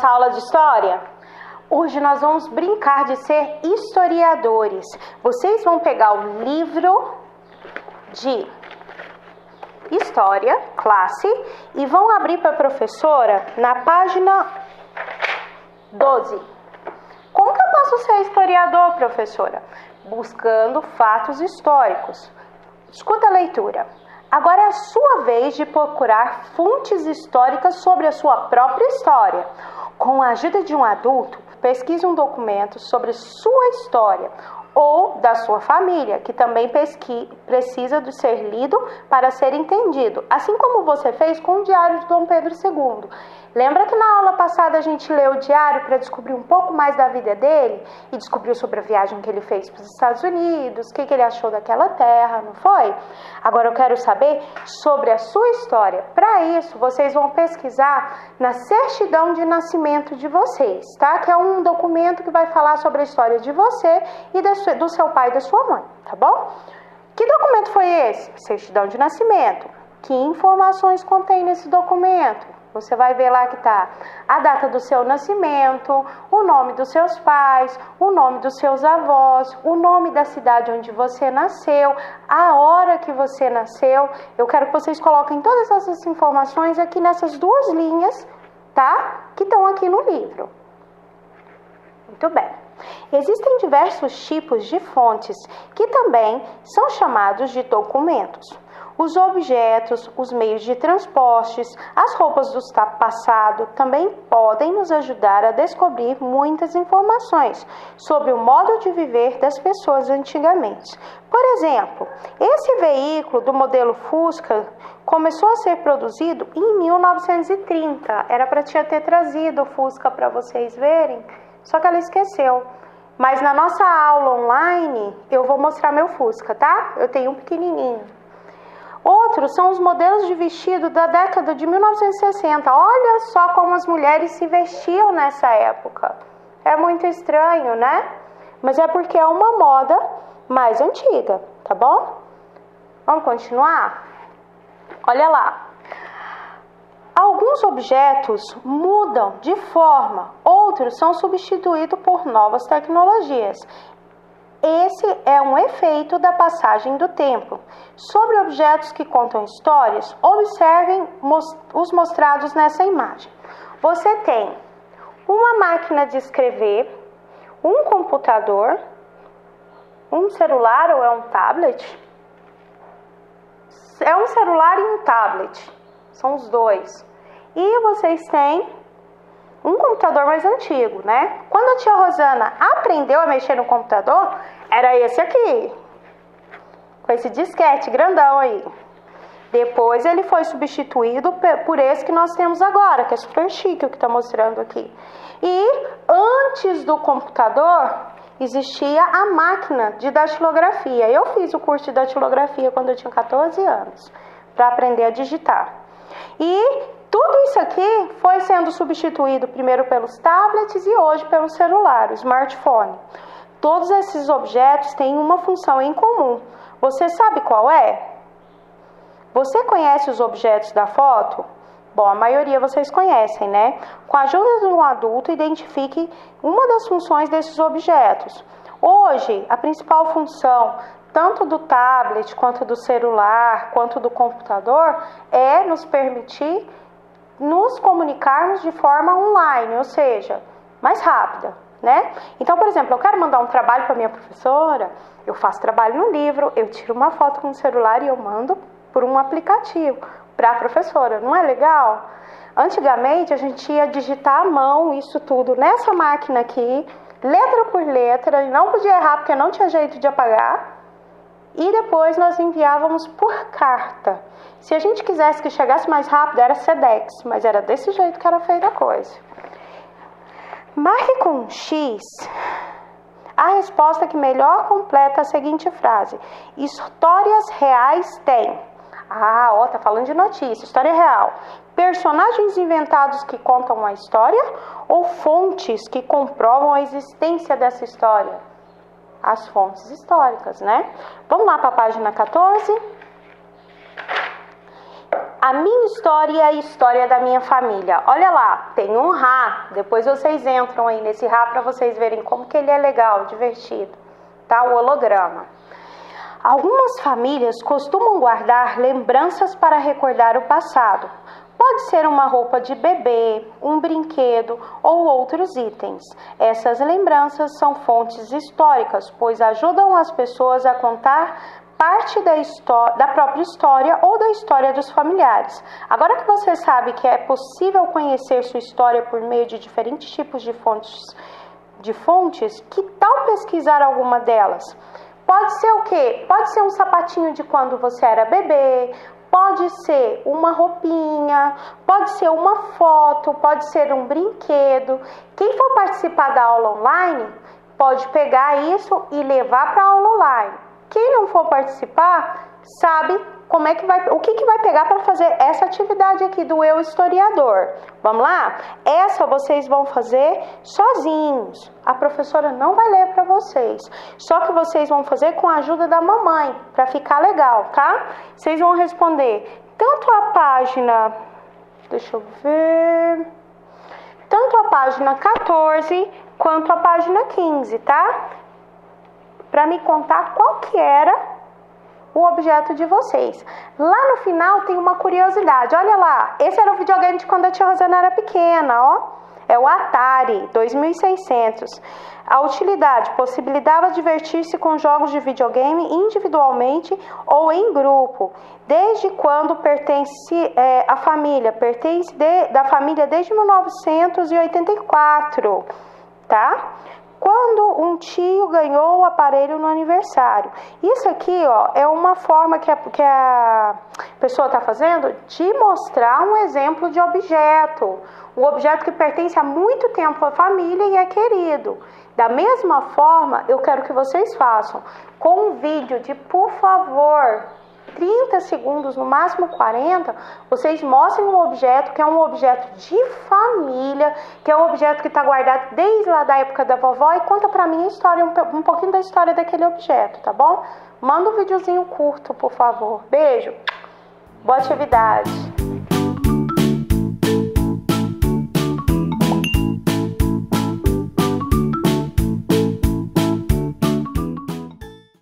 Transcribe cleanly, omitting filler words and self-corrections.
aula de história? Hoje nós vamos brincar de ser historiadores. Vocês vão pegar o livro de História, classe, e vão abrir para a professora na página 12. Como que eu posso ser historiador, professora? Buscando fatos históricos. Escuta a leitura. Agora é a sua vez de procurar fontes históricas sobre a sua própria história. Com a ajuda de um adulto, pesquise um documento sobre sua história ou da sua família, que também precisa de ser lido para ser entendido, assim como você fez com o Diário de Dom Pedro II. Lembra que na aula passada a gente leu o diário para descobrir um pouco mais da vida dele e descobriu sobre a viagem que ele fez para os Estados Unidos, o que ele achou daquela terra, não foi? Agora eu quero saber sobre a sua história. Para isso, vocês vão pesquisar na certidão de nascimento de vocês, tá? Que é um documento que vai falar sobre a história de você e do seu pai e da sua mãe, tá bom? Que documento foi esse? Certidão de nascimento. Que informações contém nesse documento? Você vai ver lá que está a data do seu nascimento, o nome dos seus pais, o nome dos seus avós, o nome da cidade onde você nasceu, a hora que você nasceu. Eu quero que vocês coloquem todas essas informações aqui nessas duas linhas, tá? Que estão aqui no livro. Muito bem. Existem diversos tipos de fontes que também são chamados de documentos. Os objetos, os meios de transportes, as roupas do passado também podem nos ajudar a descobrir muitas informações sobre o modo de viver das pessoas antigamente. Por exemplo, esse veículo do modelo Fusca começou a ser produzido em 1930. Era para tia ter trazido o Fusca para vocês verem, só que ela esqueceu. Mas na nossa aula online eu vou mostrar meu Fusca, tá? Eu tenho um pequenininho. Outros são os modelos de vestido da década de 1960. Olha só como as mulheres se vestiam nessa época. É muito estranho, né? Mas é porque é uma moda mais antiga, tá bom? Vamos continuar? Olha lá. Alguns objetos mudam de forma, outros são substituídos por novas tecnologias. Esse é um efeito da passagem do tempo. Sobre objetos que contam histórias, observem os mostrados nessa imagem. Você tem uma máquina de escrever, um computador, um celular ou é um tablet? É um celular e um tablet, são os dois. E vocês têm um computador mais antigo, né? Quando a tia Rosana aprendeu a mexer no computador, era esse aqui, com esse disquete grandão aí. Depois ele foi substituído por esse que nós temos agora, que é super chique o que está mostrando aqui. E antes do computador, existia a máquina de datilografia. Eu fiz o curso de datilografia quando eu tinha 14 anos, para aprender a digitar. E tudo isso aqui foi sendo substituído primeiro pelos tablets e hoje pelo celular, o smartphone. Todos esses objetos têm uma função em comum. Você sabe qual é? Você conhece os objetos da foto? Bom, a maioria vocês conhecem, né? Com a ajuda de um adulto, identifique uma das funções desses objetos. Hoje, a principal função tanto do tablet, quanto do celular, quanto do computador, é nos permitir nos comunicarmos de forma online, ou seja, mais rápida, né? Então, por exemplo, eu quero mandar um trabalho para minha professora, eu faço trabalho no livro, eu tiro uma foto com o celular e eu mando por um aplicativo para a professora, não é legal? Antigamente, a gente ia digitar à mão isso tudo nessa máquina aqui, letra por letra, e não podia errar porque não tinha jeito de apagar. E depois nós enviávamos por carta. Se a gente quisesse que chegasse mais rápido, era Sedex, mas era desse jeito que era feita a coisa. Marque com um X a resposta que melhor completa a seguinte frase. Histórias reais têm. Ah, ó, tá falando de notícia, história real. Personagens inventados que contam a história ou fontes que comprovam a existência dessa história? As fontes históricas, né? Vamos lá para a página 14. a minha história e a história da minha família. Olha lá, tem um Rá. Depois vocês entram aí nesse Rá para vocês verem como que ele é legal, divertido. Tá? O holograma. Algumas famílias costumam guardar lembranças para recordar o passado. Pode ser uma roupa de bebê, um brinquedo ou outros itens. Essas lembranças são fontes históricas, pois ajudam as pessoas a contar parte da própria história ou da história dos familiares. Agora que você sabe que é possível conhecer sua história por meio de diferentes tipos de fontes, que tal pesquisar alguma delas? Pode ser o quê? Pode ser um sapatinho de quando você era bebê, pode ser uma roupinha, pode ser uma foto, pode ser um brinquedo. Quem for participar da aula online, pode pegar isso e levar para a aula online. Quem não for participar, sabe como é que o que vai pegar para fazer essa atividade aqui do Eu Historiador. Vamos lá? Essa vocês vão fazer sozinhos. A professora não vai ler para vocês. Só que vocês vão fazer com a ajuda da mamãe, para ficar legal, tá? Vocês vão responder tanto a página, deixa eu ver, tanto a página 14 quanto a página 15, tá? Para me contar qual que era o objeto de vocês. Lá no final tem uma curiosidade. Olha lá, esse era o videogame de quando a tia Rosana era pequena, ó. É o Atari 2600. A utilidade possibilitava divertir-se com jogos de videogame individualmente ou em grupo. Desde quando pertence à família? Pertence da família desde 1984, tá? Quando um tio ganhou o aparelho no aniversário. Isso aqui, ó, é uma forma que a pessoa está fazendo de mostrar um exemplo de objeto. Um objeto que pertence há muito tempo à família e é querido. Da mesma forma, eu quero que vocês façam com um vídeo de, por favor, 30 segundos, no máximo 40, vocês mostrem um objeto que é um objeto de família, que é um objeto que está guardado desde lá da época da vovó, e conta pra mim a história, um pouquinho da história daquele objeto, tá bom? Manda um videozinho curto, por favor. Beijo, boa atividade.